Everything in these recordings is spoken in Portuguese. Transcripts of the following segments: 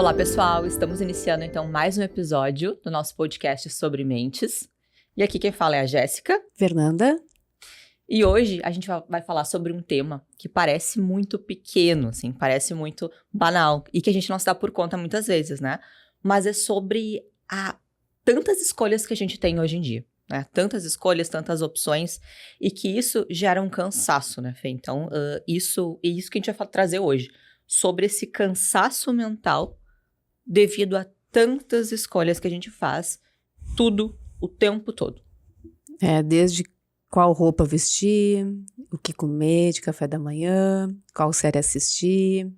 Olá, pessoal! Estamos iniciando, então, mais um episódio do nosso podcast sobre mentes. E aqui quem fala é a Jéssica. Fernanda. E hoje a gente vai falar sobre um tema que parece muito pequeno, assim, parece muito banal. E que a gente não se dá por conta muitas vezes, né? Mas é sobre tantas escolhas que a gente tem hoje em dia, né? Tantas escolhas, tantas opções. E que isso gera um cansaço, né, Fê? Então, isso que a gente vai trazer hoje. Sobre esse cansaço mental devido a tantas escolhas que a gente faz, tudo, o tempo todo. Desde qual roupa vestir, o que comer de café da manhã, qual série assistir,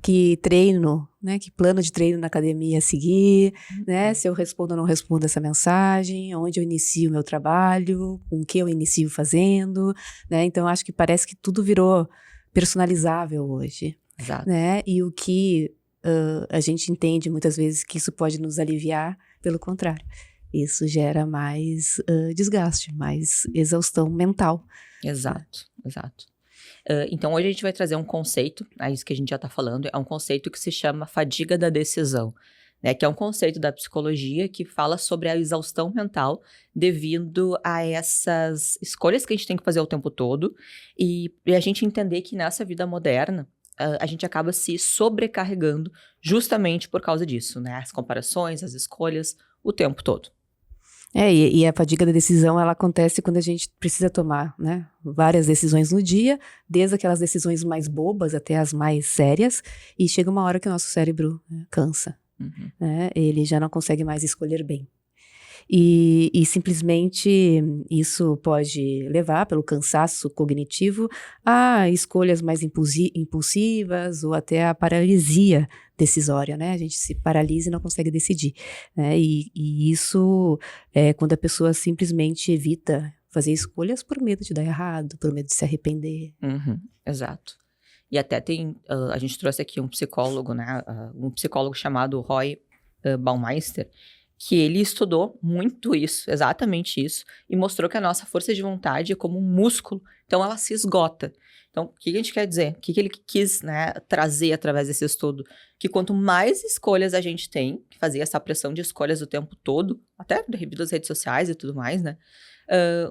que treino, né, que plano de treino na academia seguir, né, se eu respondo ou não respondo essa mensagem, onde eu inicio o meu trabalho, com o que eu inicio fazendo, né, então acho que parece que tudo virou personalizável hoje. Exato. Né, e o que a gente entende muitas vezes que isso pode nos aliviar, pelo contrário. Isso gera mais desgaste, mais exaustão mental. Exato. Então, hoje a gente vai trazer um conceito, isso que a gente já está falando, é um conceito que se chama fadiga da decisão, né? Que é um conceito da psicologia que fala sobre a exaustão mental devido a essas escolhas que a gente tem que fazer o tempo todo e a gente entender que nessa vida moderna, a gente acaba se sobrecarregando justamente por causa disso, né? As comparações, as escolhas, o tempo todo. E a fadiga da decisão, ela acontece quando a gente precisa tomar, né, várias decisões no dia, desde aquelas decisões mais bobas até as mais sérias, e chega uma hora que o nosso cérebro cansa, né? Ele já não consegue mais escolher bem. E simplesmente isso pode levar, pelo cansaço cognitivo, a escolhas mais impulsivas ou até a paralisia decisória, né? A gente se paralisa e não consegue decidir, né? E isso é quando a pessoa simplesmente evita fazer escolhas por medo de dar errado, por medo de se arrepender. Exato. E até a gente trouxe aqui um psicólogo, né? Um psicólogo chamado Roy Baumeister, que ele estudou muito isso, exatamente isso, e mostrou que a nossa força de vontade é como um músculo, então ela se esgota. Então, o que a gente quer dizer? O que ele quis, né, trazer através desse estudo? Que quanto mais escolhas a gente tem, que fazia essa pressão de escolhas o tempo todo, até devido às redes sociais e tudo mais, né,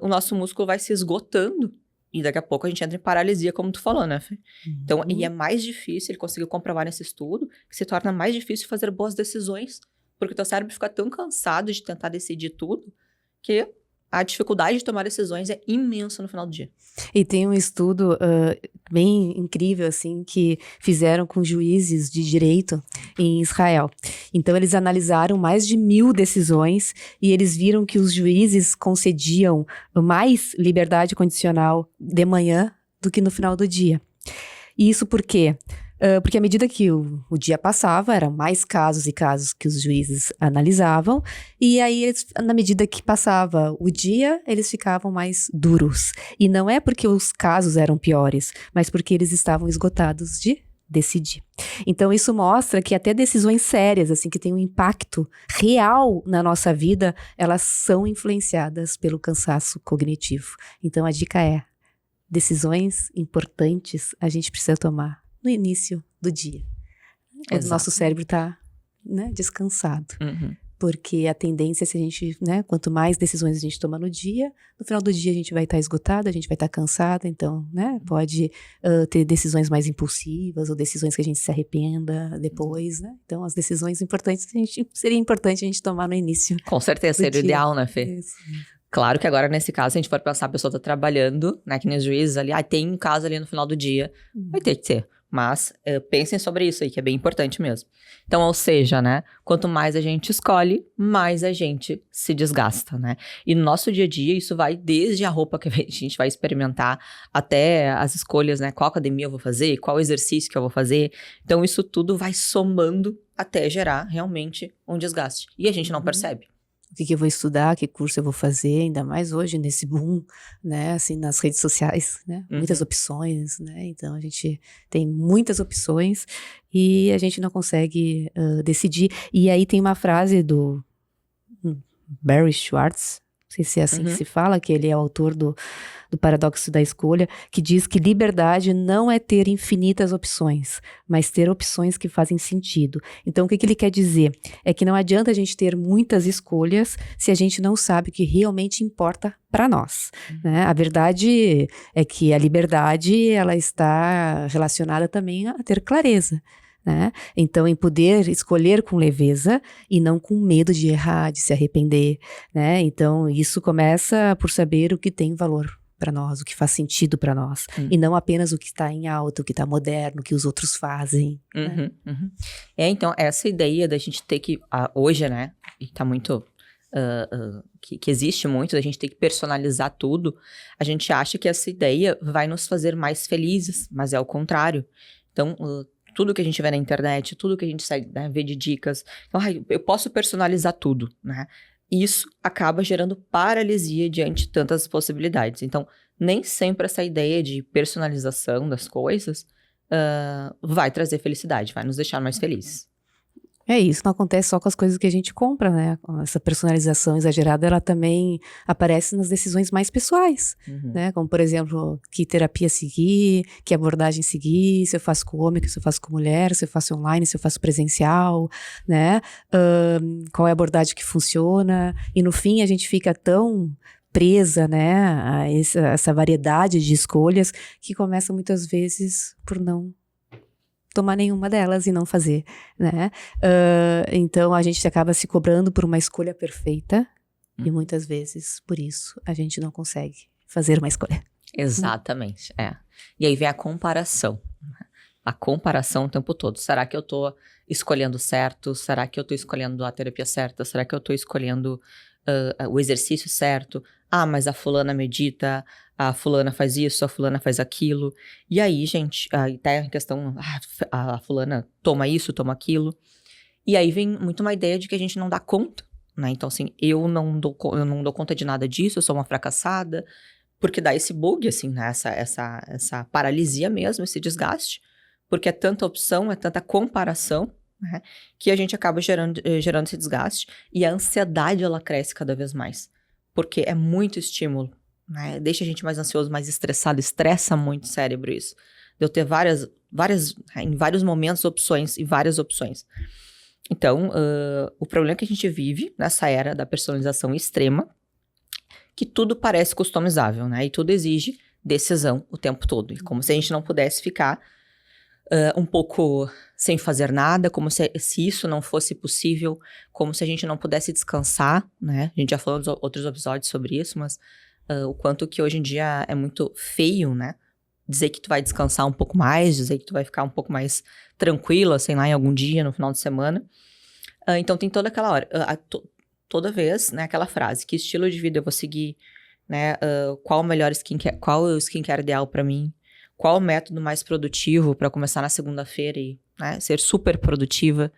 o nosso músculo vai se esgotando, e daqui a pouco a gente entra em paralisia, como tu falou, né, Fê? Então, e é mais difícil, ele conseguiu comprovar nesse estudo, que se torna mais difícil fazer boas decisões, porque o teu cérebro fica tão cansado de tentar decidir tudo, que a dificuldade de tomar decisões é imensa no final do dia. E tem um estudo bem incrível, assim, que fizeram com juízes de direito em Israel. Então, eles analisaram mais de 1.000 decisões e eles viram que os juízes concediam mais liberdade condicional de manhã do que no final do dia. E isso por quê? Porque à medida que o dia passava, eram mais casos e casos que os juízes analisavam, e aí, na medida que passava o dia, eles ficavam mais duros. E não é porque os casos eram piores, mas porque eles estavam esgotados de decidir. Então, isso mostra que até decisões sérias, assim, que têm um impacto real na nossa vida, elas são influenciadas pelo cansaço cognitivo. Então, a dica é, decisões importantes a gente precisa tomar no início do dia, quando o nosso cérebro está, né, descansado. Porque a tendência é se a gente, né, quanto mais decisões a gente toma no dia, no final do dia a gente vai estar esgotado, a gente vai estar cansado, então, né, pode ter decisões mais impulsivas ou decisões que a gente se arrependa depois, né? Então, as decisões importantes seria importante a gente tomar no início. Com certeza, seria o ideal, né, Fê? Isso. Claro que agora, nesse caso, se a gente for pensar, a pessoa está trabalhando, né, que nem os juízes ali, tem um caso ali no final do dia, vai ter que ter. Mas pensem sobre isso aí, que é bem importante mesmo. Então, ou seja, né, quanto mais a gente escolhe, mais a gente se desgasta, né? E no nosso dia a dia, isso vai desde a roupa que a gente vai experimentar, até as escolhas, né, qual academia eu vou fazer, qual exercício que eu vou fazer. Então, isso tudo vai somando até gerar realmente um desgaste. E a gente não percebe. O que eu vou estudar, que curso eu vou fazer, ainda mais hoje nesse boom, né, assim, nas redes sociais, né, muitas opções, né, então a gente tem muitas opções e a gente não consegue decidir. E aí tem uma frase do Barry Schwartz, sei se é assim que se fala, que ele é o autor do Paradoxo da Escolha, que diz que liberdade não é ter infinitas opções, mas ter opções que fazem sentido. Então, o que ele quer dizer? É que não adianta a gente ter muitas escolhas se a gente não sabe o que realmente importa para nós, né? A verdade é que a liberdade, ela está relacionada também a ter clareza, né? Então, em poder escolher com leveza e não com medo de errar, de se arrepender, né? Então, isso começa por saber o que tem valor para nós, o que faz sentido para nós, e não apenas o que está em alta, o que está moderno, o que os outros fazem. Né? Então, essa ideia da gente ter que, hoje, né, e tá muito, que existe muito, da gente ter que personalizar tudo, a gente acha que essa ideia vai nos fazer mais felizes, mas é o contrário. Então, tudo que a gente vê na internet, tudo que a gente vê de dicas, então, eu posso personalizar tudo, né? Isso acaba gerando paralisia diante de tantas possibilidades. Então, nem sempre essa ideia de personalização das coisas vai trazer felicidade, vai nos deixar mais felizes. É isso, não acontece só com as coisas que a gente compra, né? Essa personalização exagerada, ela também aparece nas decisões mais pessoais, né? Como, por exemplo, que terapia seguir, que abordagem seguir, se eu faço com homem, se eu faço com mulher, se eu faço online, se eu faço presencial, né? Qual é a abordagem que funciona? E no fim a gente fica tão presa, né, a essa variedade de escolhas que começa muitas vezes por não tomar nenhuma delas e não fazer, né? Então a gente acaba se cobrando por uma escolha perfeita e muitas vezes, por isso, a gente não consegue fazer uma escolha. Exatamente, E aí vem a comparação. A comparação o tempo todo. Será que eu tô escolhendo certo? Será que eu tô escolhendo a terapia certa? Será que eu tô escolhendo o exercício certo? Mas a fulana medita, a fulana faz isso, a fulana faz aquilo. E aí, gente, até a questão, a fulana toma isso, toma aquilo. E aí vem muito uma ideia de que a gente não dá conta, né? Então, assim, eu não dou conta de nada disso, eu sou uma fracassada. Porque dá esse bug, assim, né? Essa paralisia mesmo, esse desgaste. Porque é tanta opção, é tanta comparação, né? Que a gente acaba gerando esse desgaste. E a ansiedade, ela cresce cada vez mais. Porque é muito estímulo, né? Deixa a gente mais ansioso, mais estressado, estressa muito o cérebro isso. De eu ter em vários momentos, opções e várias opções. Então, o problema é que a gente vive nessa era da personalização extrema, que tudo parece customizável, né? E tudo exige decisão o tempo todo. E como se a gente não pudesse ficar um pouco sem fazer nada, como se isso não fosse possível, como se a gente não pudesse descansar, né? A gente já falou em outros episódios sobre isso, mas o quanto que hoje em dia é muito feio, né? Dizer que tu vai descansar um pouco mais, dizer que tu vai ficar um pouco mais tranquila, sei lá, em algum dia, no final de semana. Então tem toda aquela hora, toda vez, né, aquela frase, que estilo de vida eu vou seguir, né? Qual o melhor skincare, qual é o skincare ideal pra mim? Qual o método mais produtivo para começar na segunda-feira e, né, ser super produtiva?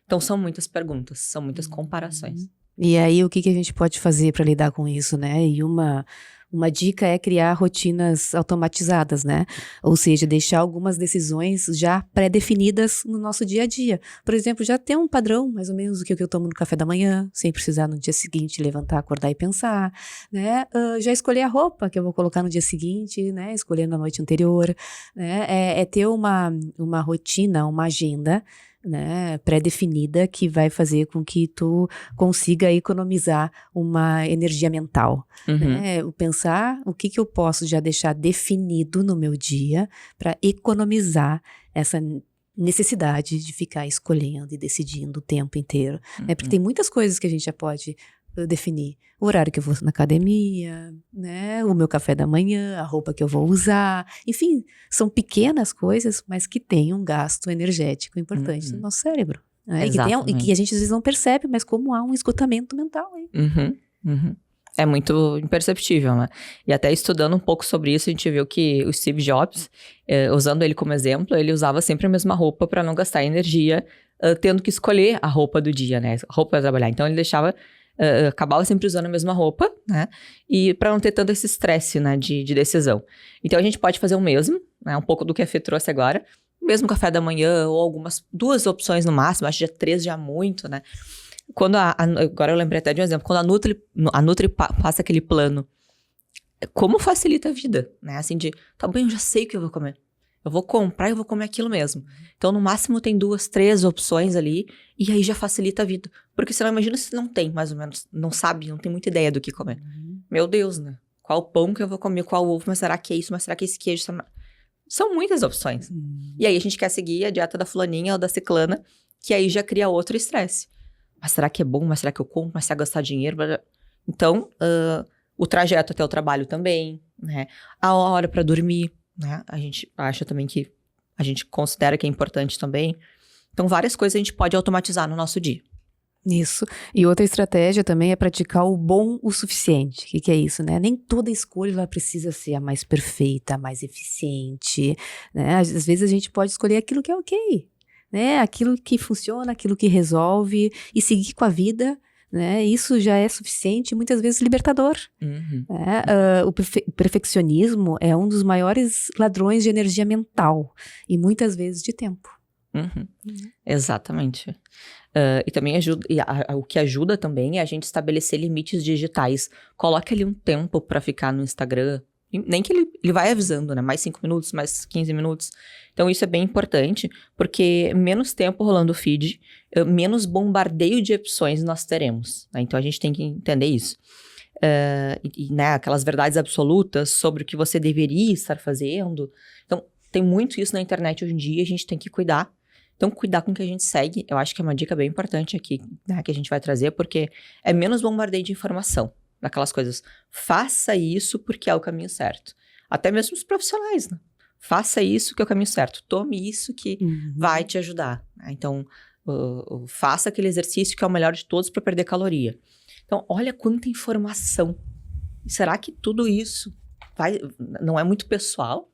Então, são muitas perguntas, são muitas comparações. E aí, o que a gente pode fazer para lidar com isso, né? E uma dica é criar rotinas automatizadas, né? Ou seja, deixar algumas decisões já pré-definidas no nosso dia a dia. Por exemplo, já ter um padrão, mais ou menos, do que eu tomo no café da manhã, sem precisar no dia seguinte levantar, acordar e pensar, né? Já escolher a roupa que eu vou colocar no dia seguinte, né? Escolher na noite anterior, né? É ter uma rotina, uma agenda, né, pré-definida, que vai fazer com que tu consiga economizar uma energia mental, né? Pensar o que eu posso já deixar definido no meu dia para economizar essa necessidade de ficar escolhendo e decidindo o tempo inteiro, né? Porque tem muitas coisas que a gente já pode definir. O horário que eu vou na academia, né? O meu café da manhã, a roupa que eu vou usar. Enfim, são pequenas coisas, mas que têm um gasto energético importante no nosso cérebro. Né? E que a gente às vezes não percebe, mas como há um esgotamento mental aí. É muito imperceptível, né? E até estudando um pouco sobre isso, a gente viu que o Steve Jobs, usando ele como exemplo, ele usava sempre a mesma roupa para não gastar energia, tendo que escolher a roupa do dia, né? A roupa para trabalhar. Então, ele deixava... acabava sempre usando a mesma roupa, né? E para não ter tanto esse estresse, né, de decisão. Então, a gente pode fazer o mesmo, né? Um pouco do que a Fê trouxe agora. Mesmo café da manhã, ou duas opções no máximo, acho que já 3 já muito, né? Agora eu lembrei até de um exemplo. Quando a Nutri passa aquele plano, como facilita a vida, né? Assim tá bem, eu já sei o que eu vou comer. Eu vou comprar e eu vou comer aquilo mesmo. Então, no máximo, tem 2, 3 opções ali. E aí já facilita a vida. Porque você não imagina se não tem, mais ou menos. Não sabe, não tem muita ideia do que comer. Meu Deus, né? Qual pão que eu vou comer, qual ovo, mas será que é isso, mas será que é esse queijo? São muitas opções. E aí a gente quer seguir a dieta da fulaninha ou da ciclana, que aí já cria outro estresse. Mas será que é bom? Mas será que eu compro? Mas será gastar dinheiro? Então, o trajeto até o trabalho também, né? A hora para dormir, né? A gente acha também que a gente considera que é importante também. Então, várias coisas a gente pode automatizar no nosso dia. Isso. E outra estratégia também é praticar o bom o suficiente. O que é isso, né? Nem toda escolha ela precisa ser a mais perfeita, a mais eficiente, né? Às vezes a gente pode escolher aquilo que é ok, né? Aquilo que funciona, aquilo que resolve e seguir com a vida, né? Isso já é suficiente e muitas vezes libertador. Uhum. Né? O perfeccionismo é um dos maiores ladrões de energia mental e muitas vezes de tempo. Uhum. Exatamente. E também ajuda, o que ajuda também é a gente estabelecer limites digitais. Coloque ali um tempo para ficar no Instagram. Nem que ele vai avisando, né? Mais 5 minutos, mais 15 minutos. Então, isso é bem importante, porque menos tempo rolando o feed, menos bombardeio de opções nós teremos. Né? Então, a gente tem que entender isso. Né, aquelas verdades absolutas sobre o que você deveria estar fazendo. Então, tem muito isso na internet hoje em dia, a gente tem que cuidar. Então, cuidar com o que a gente segue, eu acho que é uma dica bem importante aqui, né, que a gente vai trazer, porque é menos bombardeio de informação, daquelas coisas. Faça isso porque é o caminho certo. Até mesmo os profissionais, né? Faça isso que é o caminho certo. Tome isso que vai te ajudar. Né? Então, faça aquele exercício que é o melhor de todos para perder caloria. Então, olha quanta informação. Será que tudo isso não é muito pessoal?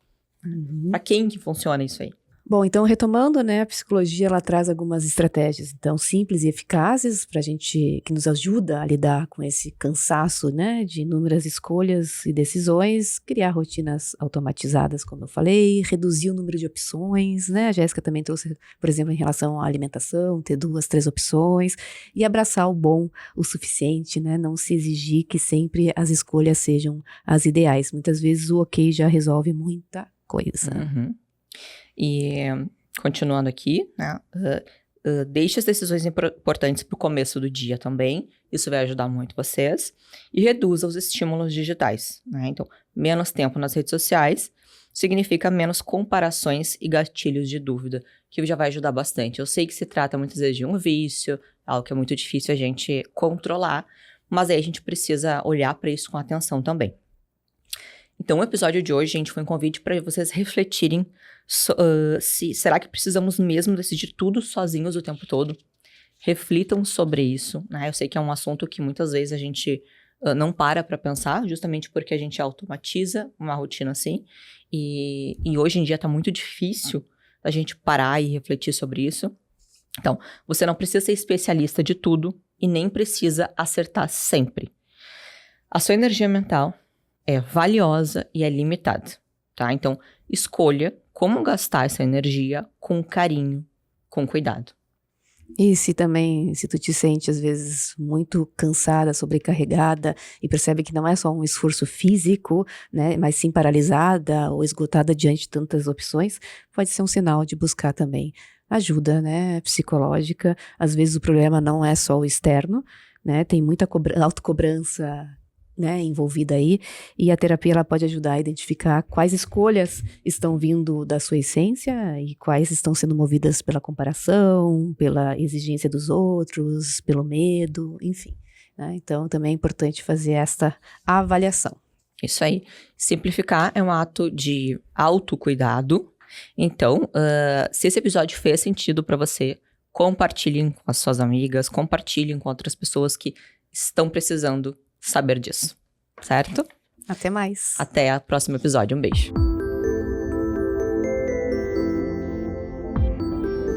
Para quem que funciona isso aí? Bom, então retomando, né, a psicologia ela traz algumas estratégias, então simples e eficazes para a gente, que nos ajuda a lidar com esse cansaço, né, de inúmeras escolhas e decisões, criar rotinas automatizadas, como eu falei, reduzir o número de opções, né, a Jéssica também trouxe, por exemplo, em relação à alimentação, ter 2, 3 opções e abraçar o bom o suficiente, né, não se exigir que sempre as escolhas sejam as ideais, muitas vezes o ok já resolve muita coisa. Uhum. E continuando aqui, né, deixe as decisões importantes para o começo do dia também, isso vai ajudar muito vocês, e reduza os estímulos digitais, né, então menos tempo nas redes sociais significa menos comparações e gatilhos de dúvida, que já vai ajudar bastante. Eu sei que se trata muitas vezes de um vício, algo que é muito difícil a gente controlar, mas aí a gente precisa olhar para isso com atenção também. Então, o episódio de hoje, gente, foi um convite para vocês refletirem será que precisamos mesmo decidir tudo sozinhos o tempo todo? Reflitam sobre isso, né? Eu sei que é um assunto que muitas vezes a gente não para pensar, justamente porque a gente automatiza uma rotina assim. E hoje em dia tá muito difícil a gente parar e refletir sobre isso. Então, você não precisa ser especialista de tudo e nem precisa acertar sempre. A sua energia mental é valiosa e é limitada, tá? Então, escolha como gastar essa energia com carinho, com cuidado. E se tu te sente às vezes muito cansada, sobrecarregada e percebe que não é só um esforço físico, né, mas sim paralisada ou esgotada diante de tantas opções, pode ser um sinal de buscar também ajuda, né, psicológica. Às vezes o problema não é só o externo, né, tem muita autocobrança, né, envolvida aí, e a terapia ela pode ajudar a identificar quais escolhas estão vindo da sua essência e quais estão sendo movidas pela comparação, pela exigência dos outros, pelo medo, enfim. Né? Então, também é importante fazer esta avaliação. Isso aí. Simplificar é um ato de autocuidado. Então, se esse episódio fez sentido para você, compartilhem com as suas amigas, compartilhem com outras pessoas que estão precisando saber disso, certo? Até mais. Até o próximo episódio. Um beijo.